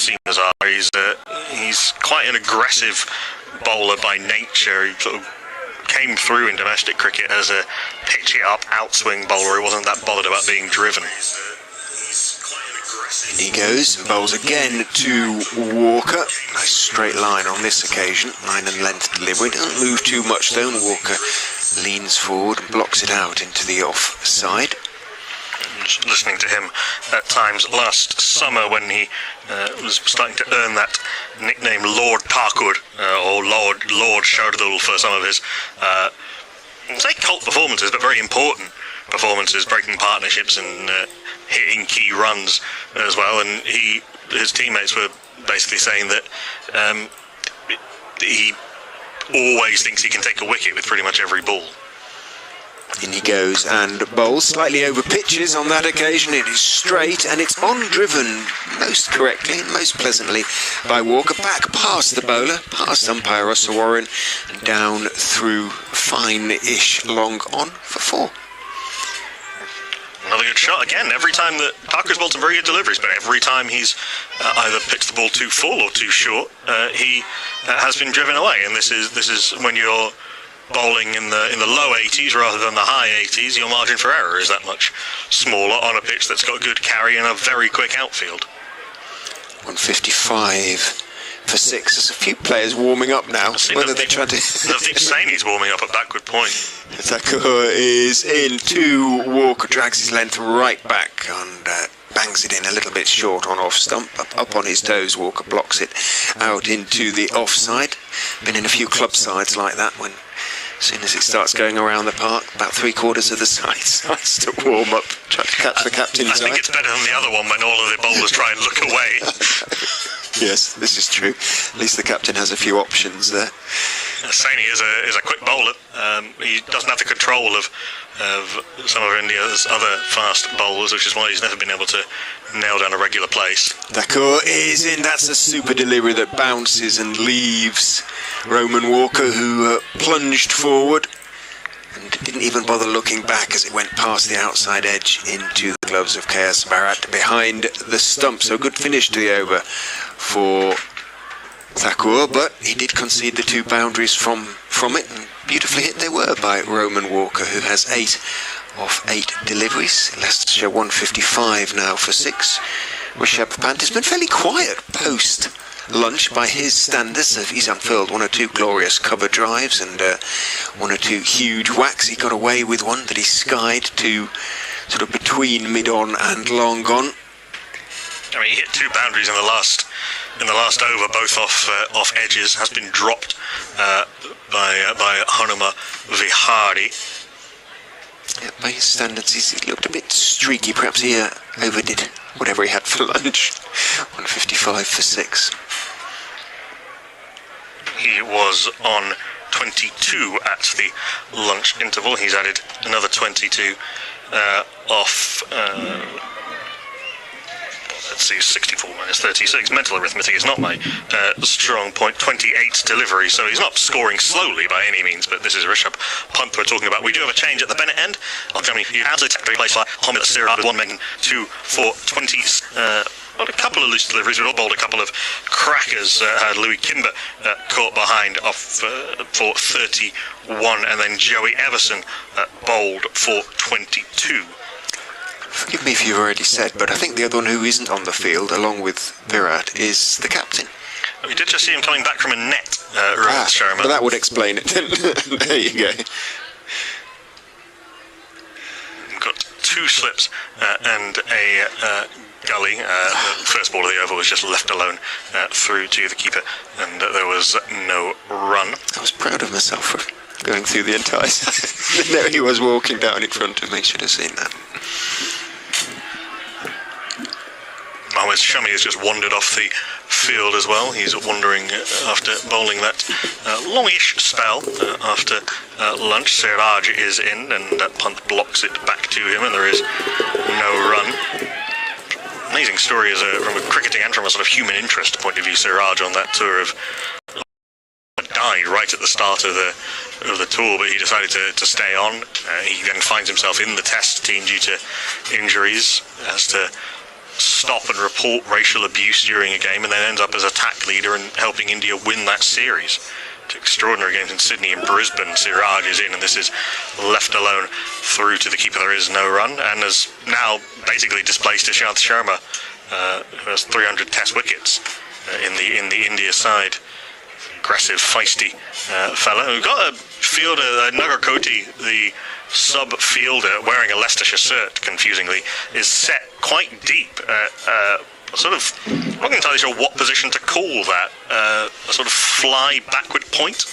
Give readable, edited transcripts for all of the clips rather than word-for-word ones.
seamers are. He's quite an aggressive bowler by nature. He sort of came through in domestic cricket as a pitch-it-up outswing bowler. He wasn't that bothered about being driven. In he goes, bowls again to Walker. Nice straight line on this occasion. Line and length delivery. Doesn't move too much though, and Walker leans forward and blocks it out into the off side. Just listening to him at times last summer when he was starting to earn that nickname Lord Parkour, or Lord Shardul for some of his, say cult performances, but very important performances, breaking partnerships and hitting key runs as well. And his teammates were basically saying that he always thinks he can take a wicket with pretty much every ball. In he goes and bowls slightly over pitches on that occasion. It is straight and it's on driven most correctly and most pleasantly by Walker, back past the bowler, past umpire Russell Warren, and down through fine-ish long on for 4. Another good shot again. Every time that Parker's bowled some very good deliveries, but every time he's either pitched the ball too full or too short, he has been driven away. And this is when you're bowling in the low 80s rather than the high 80s, your margin for error is that much smaller on a pitch that's got good carry and a very quick outfield. 155 for 6. There's a few players warming up now. Whether they're trying to... Nothing's saying he's warming up at backward point. Thakur is in to Walker, drags his length right back and bangs it in a little bit short on off stump. Up on his toes, Walker blocks it out into the offside. Been in a few club sides like that when as soon as it starts going around the park, about 3/4 of the side starts to warm up, try to catch the captain's eye. I think it's better than the other one when all of the bowlers try and look away. Yes, this is true. At least the captain has a few options there. Saini is a quick bowler. He doesn't have the control of some of India's other fast bowlers, which is why he's never been able to nail down a regular place. Thakur is in. That's a super delivery that bounces and leaves Roman Walker, who plunged forward and didn't even bother looking back as it went past the outside edge into the gloves of KS Bharat behind the stump. So a good finish to the over for Thakur, but he did concede the 2 boundaries from it, and beautifully hit they were by Roman Walker, who has 8 of 8 deliveries. Leicestershire 155 now for 6. Rishabh Pant has been fairly quiet post lunch by his standards. He's unfurled 1 or 2 glorious cover drives and 1 or 2 huge whacks. He got away with one that he skied to sort of between mid-on and long on. I mean, he hit 2 boundaries in the last over, both off edges. Has been dropped by Hanuma Vihari. Yeah, by his standards, he looked a bit streaky. Perhaps he overdid whatever he had for lunch. 155 for 6. He was on 22 at the lunch interval. He's added another 22 off. Let's see, 64 minus 36. Mental arithmetic is not my strong point. 28 delivery, so he's not scoring slowly by any means, but this is Rishabh Pant we're talking about. We do have a change at the Bennett end. Germany, absolutely placed by Hamid Siraj with 1 men, 2 for 20. Well, a couple of loose deliveries. We've all bowled a couple of crackers. Had Louis Kimber caught behind off for 31, and then Joey Everson bowled for 22. Forgive me if you've already said, but I think the other one who isn't on the field, along with Virat, is the captain. We did just see him coming back from a net, Rohit Sharma. But that would explain it. There you go. We've got 2 slips and a gully. The first ball of the over was just left alone through to the keeper, and there was no run. I was proud of myself for going through the entire side. There he was walking down in front of me. Should have seen that. Mohammad Shami has just wandered off the field as well. He's wandering after bowling that longish spell after lunch. Siraj is in, and Pant blocks it back to him, and there is no run. Amazing story from a cricketing and from a sort of human interest point of view. Siraj on that tour of died right at the start of the tour, but he decided to stay on. He then finds himself in the test team due to injuries. Has to stop and report racial abuse during a game, and then ends up as attack leader and helping India win that series. Two extraordinary games in Sydney and Brisbane. Siraj is in, and this is left alone through to the keeper. There is no run, and has now basically displaced Ishant Sharma, who has 300 Test wickets in the India side. Aggressive, feisty fella who got a fielder, Nagarkoti, the sub-fielder wearing a Leicestershire shirt, confusingly, is set quite deep at sort of, I'm not entirely sure what position to call that, a sort of fly backward point,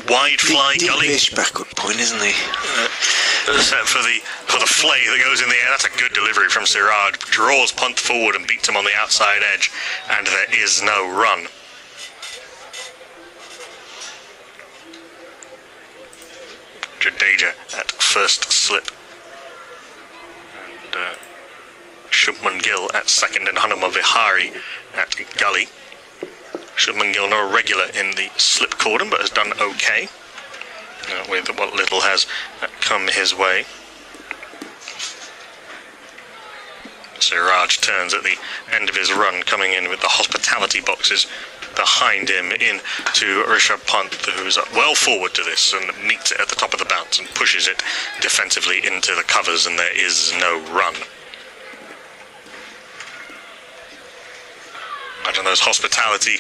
wide fly gully. Deepish backward point, isn't he? Set for the flay that goes in the air. That's a good delivery from Siraj. Draws punt forward and beats him on the outside edge, and there is no run. Jadeja at first slip, and Shubman Gill at second, and Hanuma Vihari at gully. Shubman Gill no regular in the slip cordon, but has done okay with what little has come his way. Siraj turns at the end of his run, coming in with the hospitality boxes behind him in to Rishabh Pant, who's well forward to this and meets it at the top of the bounce and pushes it defensively into the covers, and there is no run. Imagine those hospitality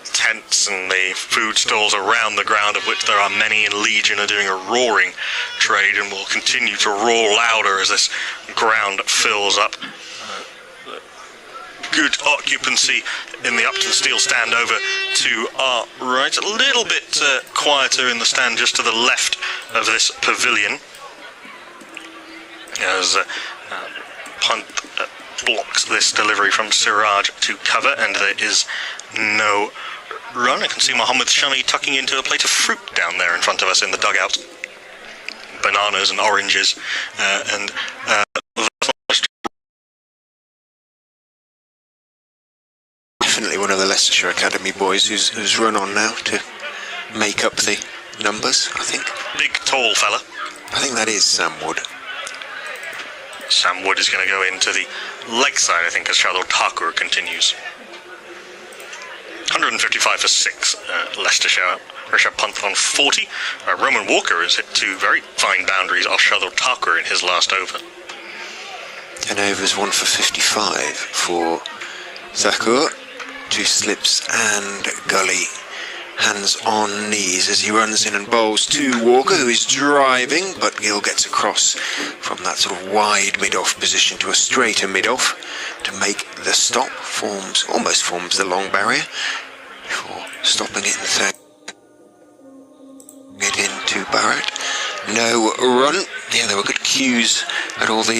tents and the food stalls around the ground, of which there are many in Legion, are doing a roaring trade and will continue to roar louder as this ground fills up. Good occupancy in the Upton Steel stand over to our right. A little bit quieter in the stand just to the left of this pavilion, as Punt blocks this delivery from Siraj to cover, and there is no run. I can see Mohammed Shami tucking into a plate of fruit down there in front of us in the dugout. Bananas and oranges and definitely one of the Leicestershire Academy boys who's run on now to make up the numbers, I think. Big, tall fella. I think that is Sam Wood. Sam Wood is going to go into the leg side, I think, as Shardul Thakur continues. 155 for 6, Leicestershire. Rishabh Pant on 40. Roman Walker has hit 2 very fine boundaries off Shardul Thakur in his last over. 10 overs, 1 for 55 for Thakur. 2 slips and gully. Hands on knees as he runs in and bowls to Walker, who is driving, but Gill gets across from that sort of wide mid-off position to a straighter mid-off to make the stop. Almost forms the long barrier before stopping it and throwing it into Barrett. No run. Yeah, there were good cues at all the